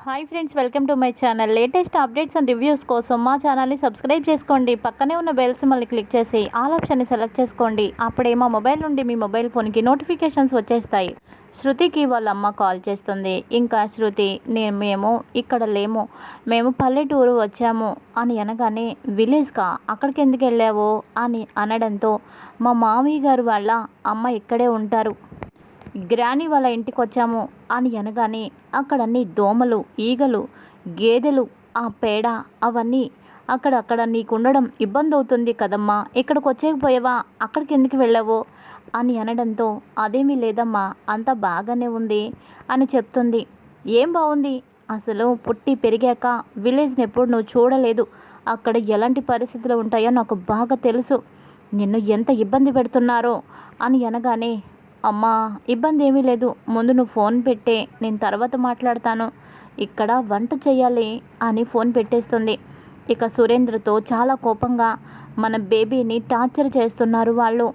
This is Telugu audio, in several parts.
Hi friends, welcome to my channel. Latest updates and reviews కోసం మా ఛానల్ని సబ్స్క్రైబ్ చేసుకోండి. పక్కనే ఉన్న బెల్ సింబల్ని క్లిక్ చేసి ఆల్ ఆప్షన్ని సెలెక్ట్ చేసుకోండి. అప్పుడే మా మొబైల్ నుండి మీ మొబైల్ ఫోన్కి నోటిఫికేషన్స్ వచ్చేస్తాయి. శృతికి వాళ్ళ అమ్మ కాల్ చేస్తుంది. ఇంకా శృతి, మేము ఇక్కడ లేము, మేము పల్లెటూరు వచ్చాము అని అనగానే, విలేజ్కా, అక్కడికి ఎందుకు వెళ్ళావు అని అనడంతో, మా మామయ్య గారు వాళ్ళ అమ్మ ఇక్కడే ఉంటారు, గ్రాని వాళ్ళ ఇంటికి వచ్చాము అని అనగానే, అక్కడన్నీ దోమలు, ఈగలు, గేదెలు, ఆ పేడ అవన్నీ అక్కడ నీకుండడం ఇబ్బంది అవుతుంది కదమ్మా, ఇక్కడికి వచ్చేకపోయావా, అక్కడికి ఎందుకు వెళ్ళావు అని అనడంతో, అదేమీ లేదమ్మా, అంతా బాగానే ఉంది అని చెప్తుంది. ఏం బాగుంది, అసలు పుట్టి పెరిగాక విలేజ్ని ఎప్పుడు నువ్వు చూడలేదు, అక్కడ ఎలాంటి పరిస్థితులు ఉంటాయో నాకు బాగా తెలుసు, నిన్ను ఎంత ఇబ్బంది పెడుతున్నారో అని అనగానే, అమ్మా ఇబ్బంది ఏమీ లేదు, ముందు నువ్వు ఫోన్ పెట్టే, నేను తర్వాత మాట్లాడతాను, ఇక్కడ వంట చేయాలి అని ఫోన్ పెట్టేస్తుంది. ఇక సురేంద్రతో చాలా కోపంగా, మన బేబీని టార్చర్ చేస్తున్నారు వాళ్ళు,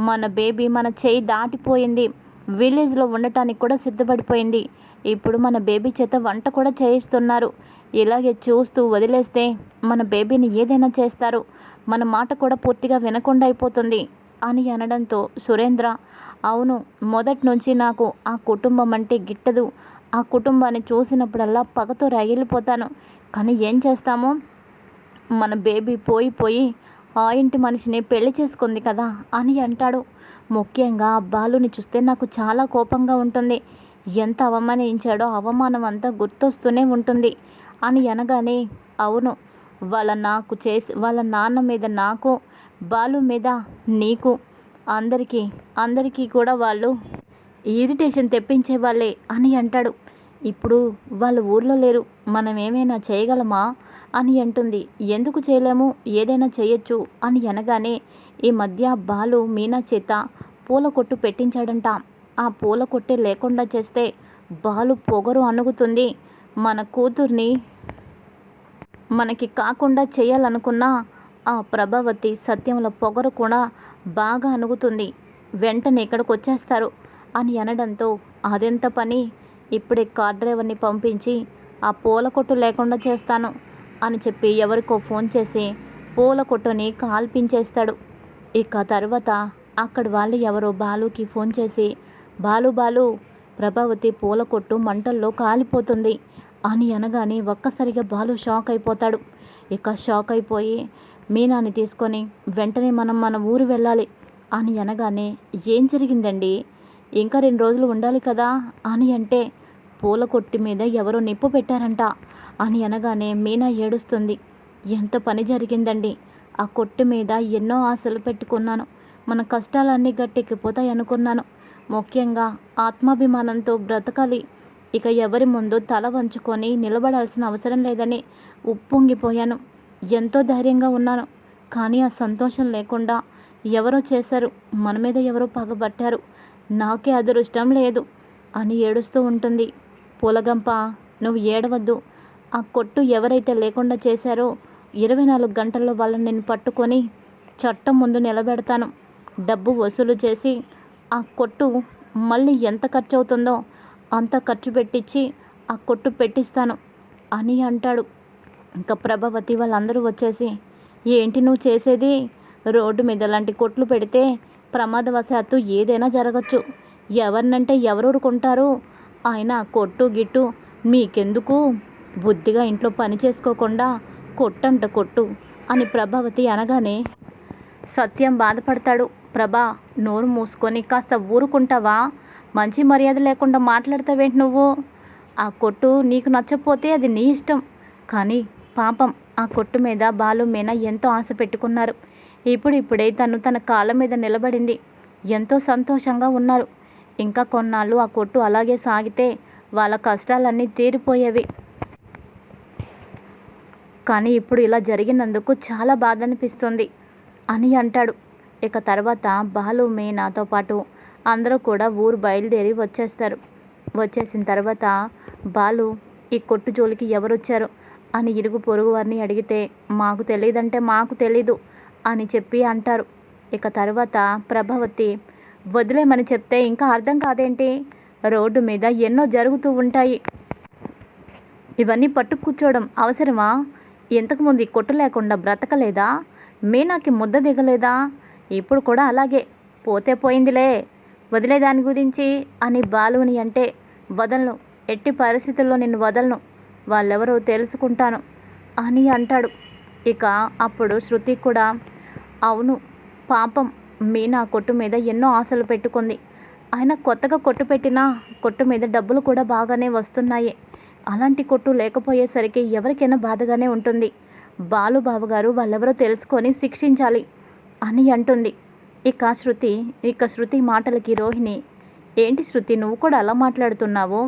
మన బేబీ మన చేయి దాటిపోయింది, విలేజ్లో ఉండటానికి కూడా సిద్ధపడిపోయింది, ఇప్పుడు మన బేబీ చేత వంట కూడా చేయిస్తున్నారు, ఇలాగే చూస్తూ వదిలేస్తే మన బేబీని ఏదైనా చేస్తారు, మన మాట కూడా పూర్తిగా వినకుండా అయిపోతుంది అని అనడంతో, సురేంద్ర, అవును, మొదటి నుంచి నాకు ఆ కుటుంబం అంటే గిట్టదు, ఆ కుటుంబాన్ని చూసినప్పుడల్లా పగతో రగిలిపోతాను, కానీ ఏం చేస్తాము, మన బేబీ పోయి ఆ ఇంటి మనిషిని పెళ్లి చేసుకుంది కదా అని అంటాడు. ముఖ్యంగా బాలుని చూస్తే నాకు చాలా కోపంగా ఉంటుంది, ఎంత అవమానించాడో అవమానం అంతా గుర్తొస్తూనే ఉంటుంది అని అనగానే, అవును, వాళ్ళ నాన్న మీద నాకు, బాలు మీద నీకు, అందరికీ కూడా వాళ్ళు ఇరిటేషన్ తెప్పించే వాళ్ళే అని అంటాడు. ఇప్పుడు వాళ్ళు ఊర్లో లేరు, మనం ఏమైనా చేయగలమా అని అంటుంది. ఎందుకు చేయలేము, ఏదైనా చేయొచ్చు అని అనగానే, ఈ మధ్య బాలు మీనా చేత పూల కొట్టు పెట్టించాడంట, ఆ పూల కొట్టే లేకుండా చేస్తే బాలు పొగరు అనుగుతుంది, మన కూతుర్ని మనకి కాకుండా చేయాలనుకున్న ఆ ప్రభావతి సత్యంల పొగరు కూడా బాగా అనుగుతుంది, వెంటనే ఇక్కడికి వచ్చేస్తారు అని అనడంతో, అదెంత పని, ఇప్పుడే కార్ డ్రైవర్ని పంపించి ఆ పూల కొట్టు లేకుండా చేస్తాను అని చెప్పి ఎవరికో ఫోన్ చేసి పూల కొట్టుని కాల్పించేస్తాడు. ఇక తర్వాత అక్కడి వాళ్ళు ఎవరో బాలుకి ఫోన్ చేసి, బాలు ప్రభావతి పూల కొట్టు మంటల్లో కాలిపోతుంది అని అనగానే ఒక్కసారిగా బాలు షాక్ అయిపోతాడు. ఇక షాక్ అయిపోయి, మీనాని తీసుకొని వెంటనే మనం మన ఊరు వెళ్ళాలి అని అనగానే, ఏం జరిగిందండి, ఇంకా 2 రోజులు ఉండాలి కదా అని అంటే, పూల కొట్టి మీద ఎవరో నిప్పు పెట్టారంట అని అనగానే మీనా ఏడుస్తుంది. ఎంత పని జరిగిందండి, ఆ కొట్టు మీద ఎన్నో ఆశలు పెట్టుకున్నాను, మన కష్టాలన్నీ గట్టెక్కిపోతాయి అనుకున్నాను, ముఖ్యంగా ఆత్మాభిమానంతో బ్రతకాలి, ఇక ఎవరి ముందు తల వంచుకొని నిలబడాల్సిన అవసరం లేదని ఉప్పొంగిపోయాను, ఎంతో ధైర్యంగా ఉన్నాను, కానీ ఆ సంతోషం లేకుండా ఎవరో చేశారు, మన మీద ఎవరో పగబట్టారు, నాకే అదృష్టం లేదు అని ఏడుస్తూ ఉంటుంది. పూలగంప, నువ్వు ఏడవద్దు, ఆ కొట్టు ఎవరైతే లేకుండా చేశారో 24 గంటల్లో వాళ్ళని నేను పట్టుకొని చట్టం ముందు నిలబెడతాను, డబ్బు వసూలు చేసి ఆ కొట్టు మళ్ళీ ఎంత ఖర్చు అవుతుందో అంత ఖర్చు పెట్టించి ఆ కొట్టు పెట్టిస్తాను అని అంటాడు. ఇంకా ప్రభావతి వాళ్ళందరూ వచ్చేసి, ఏంటి నువ్వు చేసేది, రోడ్డు మీద లాంటి కొట్లు పెడితే ప్రమాదవశాత్తు ఏదైనా జరగచ్చు, ఎవరినంటే ఎవరు ఊరుకుంటారు, ఆయన కొట్టు గిట్టు మీకెందుకు, బుద్ధిగా ఇంట్లో పని చేసుకోకుండా కొట్టంట కొట్టు అని ప్రభావతి అనగానే, సత్యం బాధపడతాడు. ప్రభా, నోరు మూసుకొని కాస్త ఊరుకుంటావా, మంచి మర్యాద లేకుండా మాట్లాడతావేంటి నువ్వు, ఆ కొట్టు నీకు నచ్చకపోతే అది నీ ఇష్టం, కానీ పాపం ఆ కొట్టు మీద బాలు మీనా ఎంతో ఆశ పెట్టుకున్నారు, ఇప్పుడే తన కాళ్ళ మీద నిలబడింది, ఎంతో సంతోషంగా ఉన్నారు, ఇంకా కొన్నాళ్ళు ఆ కొట్టు అలాగే సాగితే వాళ్ళ కష్టాలన్నీ తీరిపోయేవి, కానీ ఇప్పుడు ఇలా జరిగినందుకు చాలా బాధ అనిపిస్తుంది అని అంటాడు. ఇక తర్వాత బాలు మీనాతో పాటు అందరూ కూడా ఊరు బయలుదేరి వచ్చేస్తారు. వచ్చేసిన తర్వాత బాలు, ఈ కొట్టు జోలికి ఎవరొచ్చారు అని ఇరుగు పొరుగు వారిని అడిగితే, మాకు తెలియదంటే మాకు తెలీదు అని చెప్పి అంటారు. ఇక తర్వాత ప్రభావతి, వదిలేమని చెప్తే ఇంకా అర్థం కాదేంటి, రోడ్డు మీద ఎన్నో జరుగుతూ ఉంటాయి, ఇవన్నీ పట్టు కూర్చోవడం అవసరమా? ఇంతకుముందు ఈ కొట్టు లేకుండా బ్రతకలేదా? మీనాకి ముద్ద దిగలేదా? ఇప్పుడు కూడా అలాగే. పోతే పోయిందిలే, వదిలే దాని గురించి అని బాలుని అంటే, వదలను, ఎట్టి పరిస్థితుల్లో నిన్ను వదలను, వాళ్ళెవరో తెలుసుకుంటాను అని అంటాడు. ఇక అప్పుడు శృతి కూడా, అవును పాపం మీనా కొట్టు మీద ఎన్నో ఆశలు పెట్టుకుంది. ఆయన కొత్తగా కొట్టు పెట్టినా కొట్టు మీద డబ్బులు కూడా బాగానే వస్తున్నాయి. అలాంటి కొట్టు లేకపోయేసరికి ఎవరికైనా బాధగానే ఉంటుంది. బాలు బావగారు వాళ్ళెవరో తెలుసుకొని శిక్షించాలి అని అంటుంది. ఇక శృతి మాటలకి రోహిణి, ఏంటి శృతి నువ్వు కూడా అలా మాట్లాడుతున్నావు?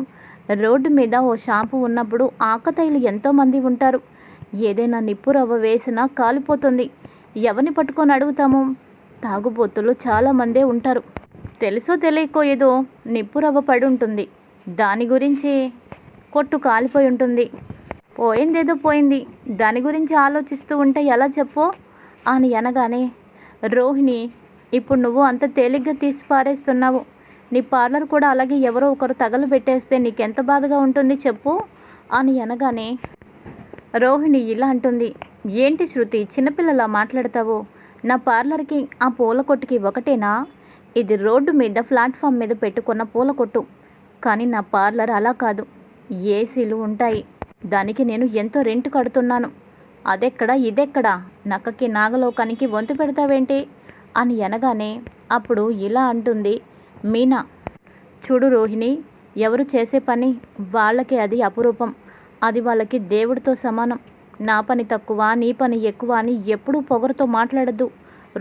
రోడ్డు మీద ఓ షాపు ఉన్నప్పుడు ఆకతాయిలు ఎంతోమంది ఉంటారు. ఏదైనా నిప్పు రవ్వ వేసినా కాలిపోతుంది. ఎవరిని పట్టుకొని అడుగుతాము? తాగుబోతులు చాలామందే ఉంటారు. తెలుసో తెలియకో ఏదో నిప్పు రవ్వ పడి ఉంటుంది. దాని గురించి కొట్టు కాలిపోయి ఉంటుంది. పోయిందేదో పోయింది, దాని గురించి ఆలోచిస్తూ ఉంటే ఎలా చెప్పు అని అనగానే, రోహిణి ఇప్పుడు నువ్వు అంత తేలిగ్గా తీసి పారేస్తున్నావు. నీ పార్లర్ కూడా అలాగే ఎవరో ఒకరు తగలు పెట్టేస్తే నీకెంత బాధగా ఉంటుంది చెప్పు అని అనగానే, రోహిణి ఇలా అంటుంది, ఏంటి శృతి చిన్నపిల్లలా మాట్లాడతావు? నా పార్లర్కి ఆ పూల కొట్టుకి ఒకటేనా? ఇది రోడ్డు మీద ప్లాట్ఫామ్ మీద పెట్టుకున్న పూల కొట్టు. కానీ నా పార్లర్ అలా కాదు, ఏసీలు ఉంటాయి. దానికి నేను ఎంతో రెంట్ కడుతున్నాను. అదెక్కడా ఇదెక్కడా? నక్కకి నాగలోకానికి వంతు పెడతావేంటి అని అనగానే, అప్పుడు ఇలా అంటుంది మీనా, చూడు రోహిణి, ఎవరు చేసే పని వాళ్ళకి అది అపురూపం. అది వాళ్ళకి దేవుడితో సమానం. నా పని తక్కువ, నీ పని ఎక్కువ అని ఎప్పుడూ పొగరుతో మాట్లాడద్దు.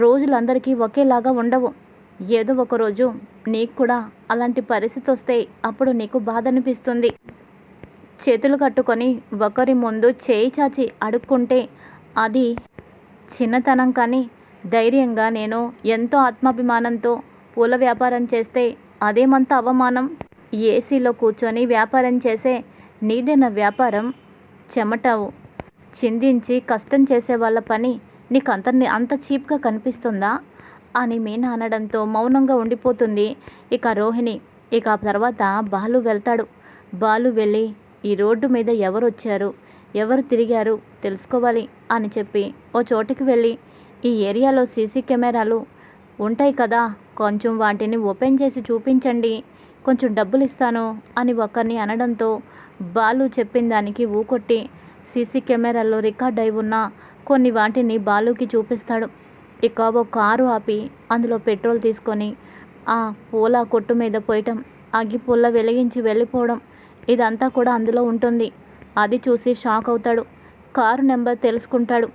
రోజులందరికీ ఒకేలాగా ఉండవు. ఏదో ఒకరోజు నీకు కూడా అలాంటి పరిస్థితి వస్తే అప్పుడు నీకు బాధ అనిపిస్తుంది. చేతులు కట్టుకొని ఒకరి ముందు చేయి చాచి అడుక్కుంటే అది చిన్నతనం. కానీ ధైర్యంగా నేను ఎంతో ఆత్మాభిమానంతో పూల వ్యాపారం చేస్తే అదేమంత అవమానం? ఏసీలో కూర్చొని వ్యాపారం చేసే నీదేనా వ్యాపారం? చెమటవు చిందించి కష్టం చేసే వాళ్ళ పని నీకు అంత చీప్గా కనిపిస్తుందా అని మీనా అనడంతో మౌనంగా ఉండిపోతుంది ఇక రోహిణి. ఇక తర్వాత బాలు వెళ్తాడు. బాలు వెళ్ళి ఈ రోడ్డు మీద ఎవరు వచ్చారు, ఎవరు తిరిగారు తెలుసుకోవాలి అని చెప్పి ఓ చోటికి వెళ్ళి, ఈ ఏరియాలో సీసీ కెమెరాలు ఉంటాయి కదా, కొంచెం వాటిని ఓపెన్ చేసి చూపించండి, కొంచెం డబ్బులు ఇస్తాను అని ఒకరిని అనడంతో బాలు చెప్పిన దానికి ఊకొట్టి సీసీ కెమెరాల్లో రికార్డ్ అయి ఉన్న కొన్ని వాటిని బాలుకి చూపిస్తాడు. ఇక ఓ కారు ఆపి అందులో పెట్రోల్ తీసుకొని ఆ పూల కొట్టు మీద పోయటం, అగ్గిపుల్ల వెలిగించి వెళ్ళిపోవడం, ఇదంతా కూడా అందులో ఉంటుంది. అది చూసి షాక్ అవుతాడు. కారు నెంబర్ తెలుసుకుంటాడు.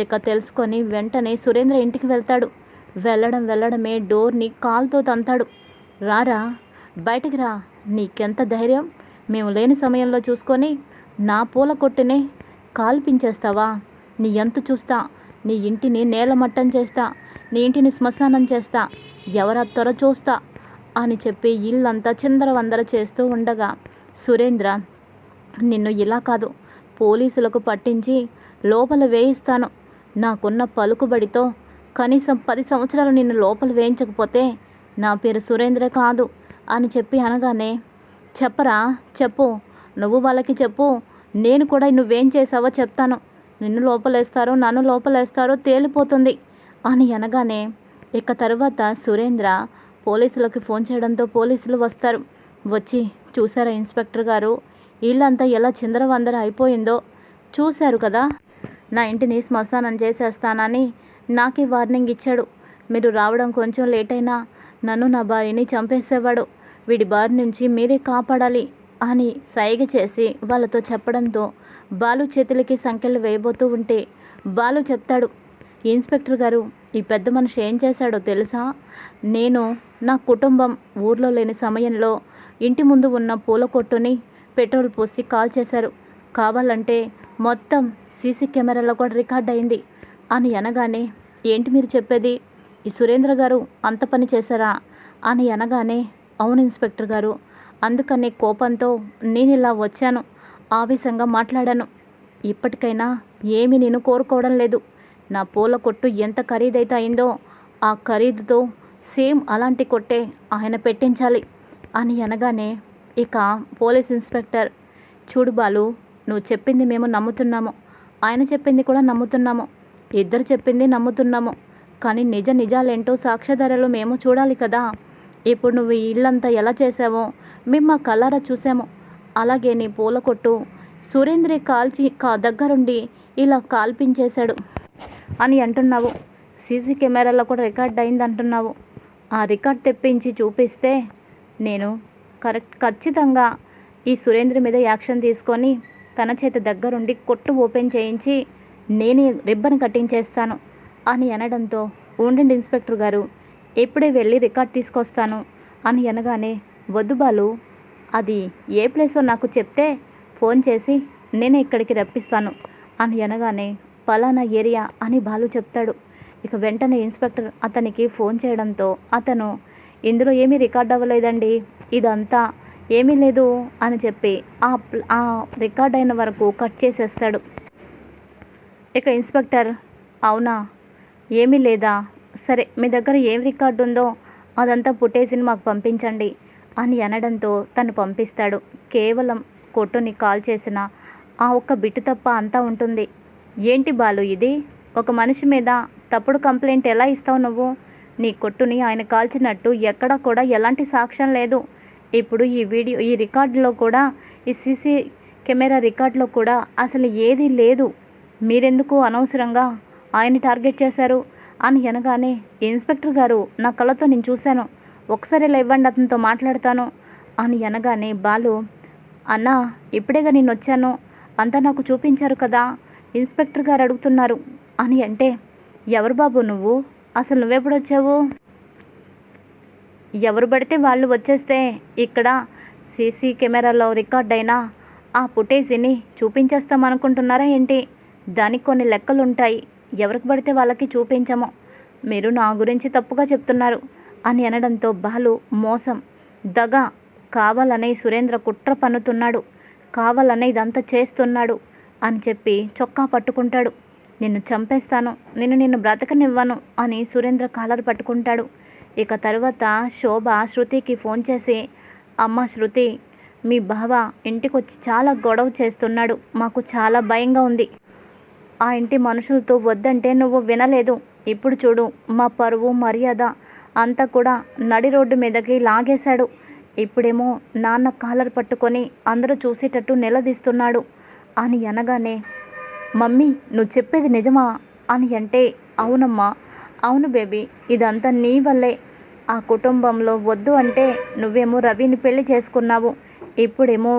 ఇక తెలుసుకొని వెంటనే సురేంద్ర ఇంటికి వెళ్తాడు. వెళ్ళడమే డోర్ని కాల్తో తంతాడు. రారా, బయటికి రా, నీకెంత ధైర్యం? మేము లేని సమయంలో చూసుకొని నా పూల కొట్టునే కాల్పించేస్తావా? నీ ఎంత చూస్తా, నీ ఇంటిని నేలమట్టం చేస్తా, నీ ఇంటిని శ్మశానం చేస్తా, ఎవరా త్వర చూస్తా అని చెప్పి ఇల్లంతా చిందరవందర చేస్తూ ఉండగా, సురేంద్ర, నిన్ను ఇలా కాదు, పోలీసులకు పట్టించి లోపల వేయిస్తాను. నాకున్న పలుకుబడితో కనీసం 10 సంవత్సరాలు నిన్ను లోపల వేయించకపోతే నా పేరు సురేంద్ర కాదు అని చెప్పి అనగానే, చెప్పరా, చెప్పు, నువ్వు వాళ్ళకి చెప్పు, నేను కూడా నువ్వేం చేసావో చెప్తాను, నిన్ను లోపలేస్తారో నన్ను లోపలేస్తారో తేలిపోతుంది అని అనగానే, ఇక తర్వాత సురేంద్ర పోలీసులకు ఫోన్ చేయడంతో పోలీసులు వస్తారు. వచ్చి, చూసారా ఇన్స్పెక్టర్ గారు, ఇల్లంతా ఎలా చిందరవందర అయిపోయిందో చూశారు కదా, నా ఇంటిని శ్మశానం చేసేస్తానని నాకే వార్నింగ్ ఇచ్చాడు. మీరు రావడం కొంచెం లేట్ అయినా నన్ను నా భార్యని చంపేసేవాడు. వీడి బారి నుంచి మీరే కాపాడాలి అని సైగ చేసి వాళ్ళతో చెప్పడంతో బాలు చేతులకి సంఖ్యలు వేయబోతూ ఉంటే బాలు చెప్తాడు, ఇన్స్పెక్టర్ గారు, ఈ పెద్ద మనిషి ఏం చేశాడో తెలుసా? నేను నా కుటుంబం ఊర్లో లేని సమయంలో ఇంటి ముందు ఉన్న పూల కొట్టుని పెట్రోల్ పోసి కాల్ చేశారు. కావాలంటే మొత్తం సీసీ కెమెరాలో కూడా రికార్డ్ అయింది అని అనగానే, ఏంటి మీరు చెప్పేది? ఈ సురేంద్ర గారు అంత పని చేశారా అని అనగానే, అవును ఇన్స్పెక్టర్ గారు, అందుకనే కోపంతో నేను ఇలా వచ్చాను, ఆవేశంగా మాట్లాడాను. ఇప్పటికైనా ఏమీ నేను కోరుకోవడం లేదు. నా పూల కొట్టు ఎంత ఖరీదైతే అయిందో ఆ ఖరీదుతో సేమ్ అలాంటి కొట్టే ఆయన పెట్టించాలి అని అనగానే, ఇక పోలీస్ ఇన్స్పెక్టర్, చూడు బాలు, నువ్వు చెప్పింది మేము నమ్ముతున్నాము, ఆయన చెప్పింది కూడా నమ్ముతున్నాము, ఇద్దరు చెప్పింది నమ్ముతున్నాము. కానీ నిజాలేంటో సాక్ష్యాధారాలు మేము చూడాలి కదా. ఇప్పుడు నువ్వు ఈ ఇల్లంతా ఎలా చేసావో మేము మా కళ్ళారా చూసాము. అలాగే నీ పూల కొట్టు సురేంద్రే దగ్గరుండి ఇలా కాల్పించేశాడు అని అంటున్నావు. సీసీ కెమెరాలో కూడా రికార్డ్ అయింది అంటున్నావు. ఆ రికార్డ్ తెప్పించి చూపిస్తే నేను ఖచ్చితంగా ఈ సురేంద్ర మీద యాక్షన్ తీసుకొని తన చేత దగ్గరుండి కొట్టు ఓపెన్ చేయించి నేనే రిబ్బన్ కట్టించేస్తాను అని అనడంతో, ఉండండి ఇన్స్పెక్టర్ గారు, ఇప్పుడే వెళ్ళి రికార్డ్ తీసుకొస్తాను అని అనగానే, వద్దు బాలు, అది ఏ ప్లేసో నాకు చెప్తే ఫోన్ చేసి నేనే ఇక్కడికి రప్పిస్తాను అని అనగానే, పలానా ఏరియా అని బాలు చెప్తాడు. ఇక వెంటనే ఇన్స్పెక్టర్ అతనికి ఫోన్ చేయడంతో అతను, ఇందులో ఏమీ రికార్డ్ అవ్వలేదండి, ఇదంతా ఏమీ లేదు అని చెప్పి ఆ రికార్డ్ అయిన వరకు కట్ చేసేస్తాడు. ఇక ఇన్స్పెక్టర్, అవునా, ఏమీ లేదా, సరే మీ దగ్గర ఏం రికార్డు ఉందో అదంతా ఫుటేజ్ని మాకు పంపించండి అని అనడంతో తను పంపిస్తాడు. కేవలం కొట్టుని కాల్ చేసిన ఆ ఒక్క బిట్టు తప్ప అంతా ఉంటుంది. ఏంటి బాలు ఇది, ఒక మనిషి మీద తప్పుడు కంప్లైంట్ ఎలా ఇస్తావు నువ్వు? నీ కొట్టుని ఆయన కాల్చినట్టు ఎక్కడా కూడా ఎలాంటి సాక్ష్యం లేదు. ఇప్పుడు ఈ రికార్డులో కూడా, ఈ సీసీ కెమెరా రికార్డులో కూడా అసలు ఏదీ లేదు. మీరెందుకు అనవసరంగా ఆయన్ని టార్గెట్ చేశారు అని అనగానే, ఇన్స్పెక్టర్ గారు, నా కళ్ళతో నేను చూశాను, ఒకసారి ఇలా ఇవ్వండి, అతనితో మాట్లాడతాను అని అనగానే, బాలు, అన్నా ఇప్పుడేగా నేను వచ్చాను, అంతా నాకు చూపించారు కదా, ఇన్స్పెక్టర్ గారు అడుగుతున్నారు అని అంటే, ఎవరు బాబు నువ్వు, అసలు నువ్వెప్పుడు వచ్చావు? ఎవరు పడితే వాళ్ళు వచ్చేస్తే ఇక్కడ సీసీ కెమెరాలో రికార్డ్ అయినా ఆ ఫుటేజీని చూపించేస్తామనుకుంటున్నారా ఏంటి? దానికి కొన్ని లెక్కలు ఉంటాయి, ఎవరికి పడితే వాళ్ళకి చూపించము, మీరు నా గురించి తప్పుగా చెప్తున్నారు అని అనడంతో, బాలు మోసం, దగ, కావాలనే సురేంద్ర కుట్ర పన్నుతున్నాడు, కావాలనే ఇదంతా చేస్తున్నాడు అని చెప్పి చొక్కా పట్టుకుంటాడు. నిన్ను చంపేస్తాను, నిన్ను బ్రతకనివ్వను అని సురేంద్ర కాలర్ పట్టుకుంటాడు. ఇక తర్వాత శోభ శృతికి ఫోన్ చేసి, అమ్మ శృతి, మీ బావ ఇంటికొచ్చి చాలా గొడవ చేస్తున్నాడు, మాకు చాలా భయంగా ఉంది, ఆ ఇంటి మనుషులతో వద్దంటే నువ్వు వినలేదు, ఇప్పుడు చూడు మా పరువు మర్యాద అంతా కూడా నడి రోడ్డు మీదకి లాగేశాడు, ఇప్పుడేమో నాన్న కాలర్ పట్టుకొని అందరూ చూసేటట్టు నిలదీస్తున్నాడు అని అనగానే, మమ్మీ నువ్వు చెప్పేది నిజమా అని అంటే, అవునమ్మా, అవును బేబీ, ఇదంతా నీ వల్లే, ఆ కుటుంబంలో వద్దు అంటే నువ్వేమో రవిని పెళ్లి చేసుకున్నావు, ఇప్పుడేమో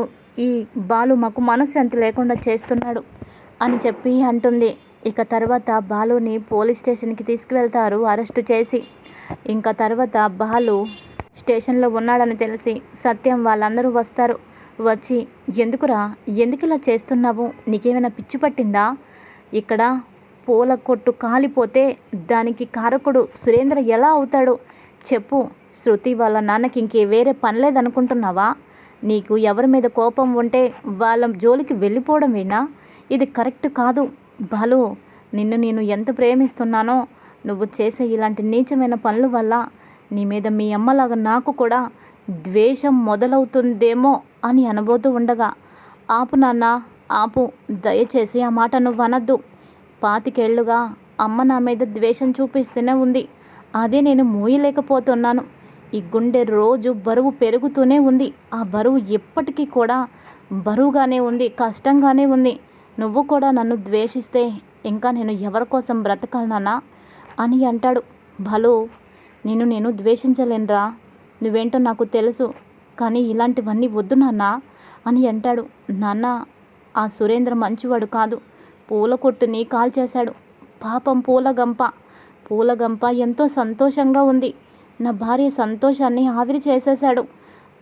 ఈ బాలు మాకు మనశ్శాంతి లేకుండా చేస్తున్నాడు అని చెప్పి అంటుంది. ఇక తర్వాత బాలుని పోలీస్ స్టేషన్కి తీసుకువెళ్తారు అరెస్టు చేసి. ఇంకా తర్వాత బాలు స్టేషన్లో ఉన్నాడని తెలిసి సత్యం వాళ్ళందరూ వస్తారు. వచ్చి, ఎందుకురా, ఎందుకు ఇలా చేస్తున్నావు, నీకేమైనా పిచ్చి పట్టిందా, ఇక్కడ పూల కొట్టు కాలిపోతే దానికి కారకుడు సురేంద్ర ఎలా అవుతాడు చెప్పు, శృతి వాళ్ళ నాన్నకి ఇంకే వేరే పని లేదనుకుంటున్నావా, నీకు ఎవరి మీద కోపం ఉంటే వాళ్ళ జోలికి వెళ్ళిపోవడమేనా, ఇది కరెక్ట్ కాదు బాలు, నిన్ను నేను ఎంత ప్రేమిస్తున్నానో, నువ్వు చేసే ఇలాంటి నీచమైన పనుల వల్ల నీ మీద మీ అమ్మలాగా నాకు కూడా ద్వేషం మొదలవుతుందేమో అని అనబోతూ ఉండగా, ఆపు నాన్న, ఆపు, దయచేసి ఆ మాట నువ్వు అనద్దు, 25 ఏళ్లుగా అమ్మ నా మీద ద్వేషం చూపిస్తూనే ఉంది, అదే నేను మోయలేకపోతున్నాను, ఈ గుండె రోజు బరువు పెరుగుతూనే ఉంది, ఆ బరువు ఎప్పటికీ కూడా బరువుగానే ఉంది, కష్టంగానే ఉంది, నువ్వు కూడా నన్ను ద్వేషిస్తే ఇంకా నేను ఎవరి కోసం బ్రతకాలనా అని అంటాడు. భలు, నేను ద్వేషించలేనురా, నువ్వేంటో నాకు తెలుసు, కానీ ఇలాంటివన్నీ వద్దు నాన్న అని అంటాడు. నాన్న, ఆ సురేంద్ర మంచివాడు కాదు, పూల కొట్టుని కాల్ చేశాడు, పాపం పూలగంప ఎంతో సంతోషంగా ఉంది, నా భార్య సంతోషాన్ని ఆవిరి చేసేశాడు,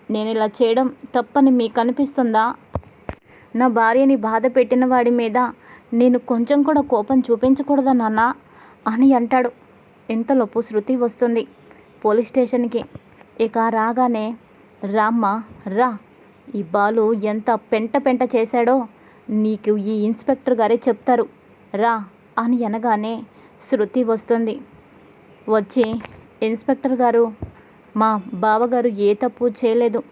నేను ఇలా చేయడం తప్పని మీకు అనిపిస్తుందా, నా భార్యని బాధ పెట్టిన వాడి మీద నేను కొంచెం కూడా కోపం చూపించకూడదా నాన్న అని అంటాడు. ఇంతలోపు శృతి వస్తుంది పోలీస్ స్టేషన్కి. ఇక రాగానే, రామ్మ రా, ఈ బాలు ఎంత పెంట చేశాడో నీకు ఈ ఇన్స్పెక్టర్ గారే చెప్తారు రా అని అనగానే శృతి వస్తుంది. వచ్చి, ఇన్స్పెక్టర్ గారు, మా బావగారు ఏ తప్పు చేయలేదు,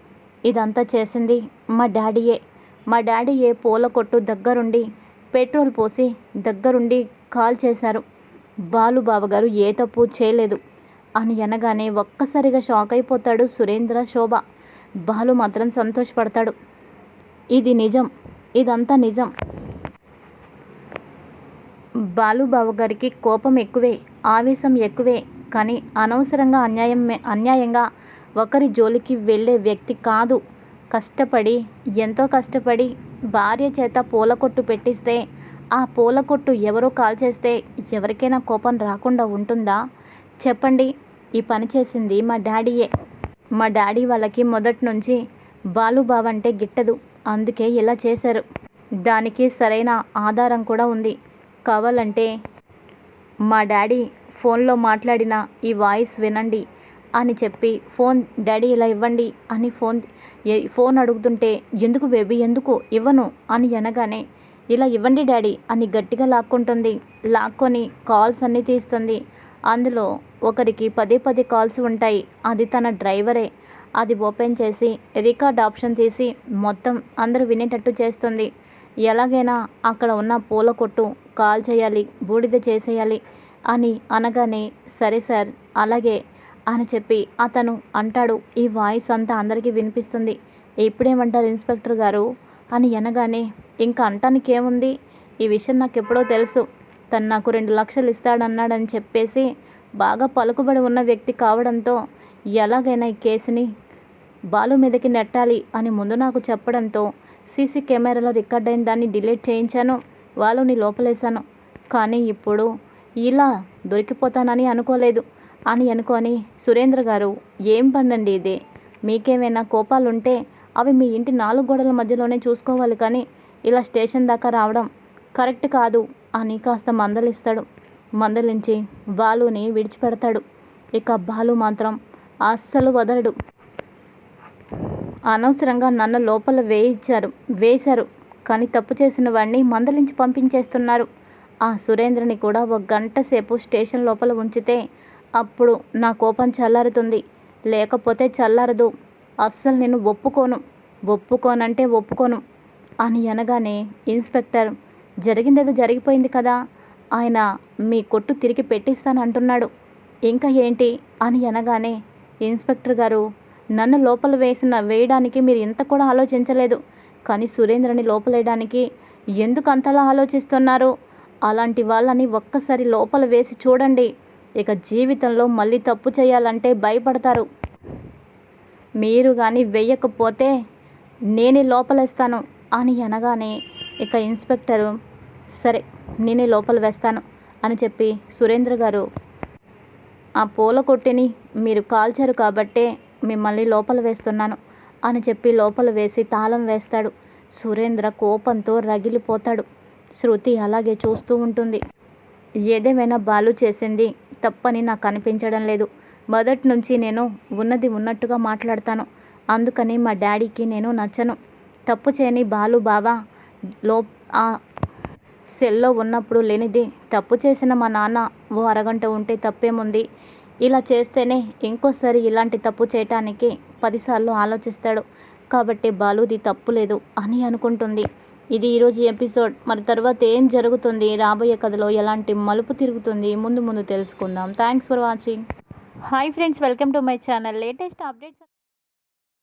ఇదంతా చేసింది మా డాడీయే, మా డాడీ ఏ పూల కొట్టు దగ్గరుండి పెట్రోల్ పోసి దగ్గరుండి కాల్ చేశారు. బాలు బావగారు ఏ తప్పు చేయలేదు అని అనగానే ఒక్కసారిగా షాక్ అయిపోతాడు సురేంద్ర, శోభ. బాలు మాత్రం సంతోషపడతాడు. ఇది నిజం, ఇదంతా నిజం. బాలు బావగారికి కోపం ఎక్కువే, ఆవేశం ఎక్కువే. కానీ అనవసరంగా అన్యాయంగా ఒకరి జోలికి వెళ్ళే వ్యక్తి కాదు. కష్టపడి, ఎంతో కష్టపడి భార్య చేత పూల కొట్టు పెట్టిస్తే ఆ పూల కొట్టు ఎవరో కాల్ చేస్తే ఎవరికైనా కోపం రాకుండా ఉంటుందా చెప్పండి? ఈ పని చేసింది మా డాడీయే. మా డాడీ వాళ్ళకి మొదటి నుంచి బాలు బావ అంటే గిట్టదు, అందుకే ఇలా చేశారు. దానికి సరైన ఆధారం కూడా ఉంది. కావాలంటే మా డాడీ ఫోన్లో మాట్లాడిన ఈ వాయిస్ వినండి అని చెప్పి డాడీ ఇలా ఇవ్వండి అని ఫోన్ అడుగుతుంటే, ఎందుకు బేబీ, ఎందుకు ఇవ్వను అని అనగానే, ఇలా ఇవ్వండి డాడీ అని గట్టిగా లాక్కుంటుంది. లాక్కొని కాల్స్ అన్నీ తీస్తుంది. అందులో ఒకరికి పదే కాల్స్ ఉంటాయి. అది తన డ్రైవరే. అది ఓపెన్ చేసి రికార్డ్ ఆప్షన్ తీసి మొత్తం అందరూ వినేటట్టు చేస్తుంది. ఎలాగైనా అక్కడ ఉన్న పూల కొట్టు కాల్ చేయాలి, బూడిద చేసేయాలి అని అనగానే, సరే సార్ అలాగే అని చెప్పి అతను అంటాడు. ఈ వాయిస్ అంతా అందరికీ వినిపిస్తుంది. ఇప్పుడేమంటారు ఇన్స్పెక్టర్ గారు అని అనగానే, ఇంకా అంటానికి ఏముంది, ఈ విషయం నాకు ఎప్పుడో తెలుసు. తను నాకు 2 లక్షలు ఇస్తాడన్నాడని చెప్పేసి బాగా పలుకుబడి ఉన్న వ్యక్తి కావడంతో ఎలాగైనా ఈ కేసుని బాలు మీదకి నెట్టాలి అని ముందు నాకు చెప్పడంతో సీసీ కెమెరాలో రికార్డ్ అయిన దాన్ని డిలీట్ చేయించాను, వాళ్ళని లోపలేశాను. కానీ ఇప్పుడు ఇలా దొరికిపోతానని అనుకోలేదు అని అనుకొని, సురేంద్ర గారు ఏం పనండి ఇదే, మీకేమైనా కోపాలుంటే అవి మీ ఇంటి 4 గోడల మధ్యలోనే చూసుకోవాలి, కానీ ఇలా స్టేషన్ దాకా రావడం కరెక్ట్ కాదు అని కాస్త మందలిస్తాడు. మందలించి బాలుని విడిచిపెడతాడు. ఇక బాలు మాత్రం అస్సలు వదలడు. అనవసరంగా నన్ను లోపల వేశారు కానీ తప్పు చేసిన వాడిని మందలించి పంపించేస్తున్నారు. ఆ సురేంద్రని కూడా 1 గంట సేపు స్టేషన్ లోపల ఉంచితే అప్పుడు నా కోపం చల్లారుతుంది, లేకపోతే చల్లారదు. అస్సలు నేను ఒప్పుకోనంటే ఒప్పుకోను అని అనగానే, ఇన్స్పెక్టర్ జరిగిందేదో జరిగిపోయింది కదా, ఆయన మీ కొట్టు తిరిగి పెట్టిస్తానంటున్నాడు, ఇంకా ఏంటి అని అనగానే, ఇన్స్పెక్టర్ గారు నన్ను లోపల వేయడానికి మీరు ఇంత కూడా ఆలోచించలేదు, కానీ సురేంద్రని లోపలేయడానికి ఎందుకు అంతలా ఆలోచిస్తున్నారు? అలాంటి వాళ్ళని ఒక్కసారి లోపల వేసి చూడండి, ఇక జీవితంలో మళ్ళీ తప్పు చేయాలంటే భయపడతారు. మీరు కానీ వేయకపోతే నేనే లోపలేస్తాను అని అనగానే, ఇక ఇన్స్పెక్టరు సరే నేనే లోపల వేస్తాను అని చెప్పి, సురేంద్ర గారు ఆ పూల కొట్టిని మీరు కాల్చారు కాబట్టే మిమ్మల్ని లోపల వేస్తున్నాను అని చెప్పి లోపల వేసి తాళం వేస్తాడు. సురేంద్ర కోపంతో రగిలిపోతాడు. శృతి అలాగే చూస్తూ ఉంటుంది. ఏదేమైనా బాలు చేసింది తప్పని నాకు అనిపించడం లేదు. మొదటి నుంచి నేను ఉన్నది ఉన్నట్టుగా మాట్లాడతాను, అందుకని మా డాడీకి నేను నచ్చను. తప్పు చేయని బాలు బావా ఆ సెల్లో ఉన్నప్పుడు లేనిది తప్పు చేసిన మా నాన్న ఓ అరగంట ఉంటే తప్పేముంది, ఇలా చేస్తేనే ఇంకోసారి ఇలాంటి తప్పు చేయటానికి 10 సార్లు ఆలోచిస్తాడు, కాబట్టి బాలుది తప్పు లేదు అని అనుకుంటుంది. ఇది ఈరోజు ఎపిసోడ్. మరి తర్వాత ఏం జరుగుతుంది, రాబోయే కథలో ఎలాంటి మలుపు తిరుగుతుంది, ముందు తెలుసుకుందాం. Thanks for watching. Hi friends, welcome to my channel. Latest updates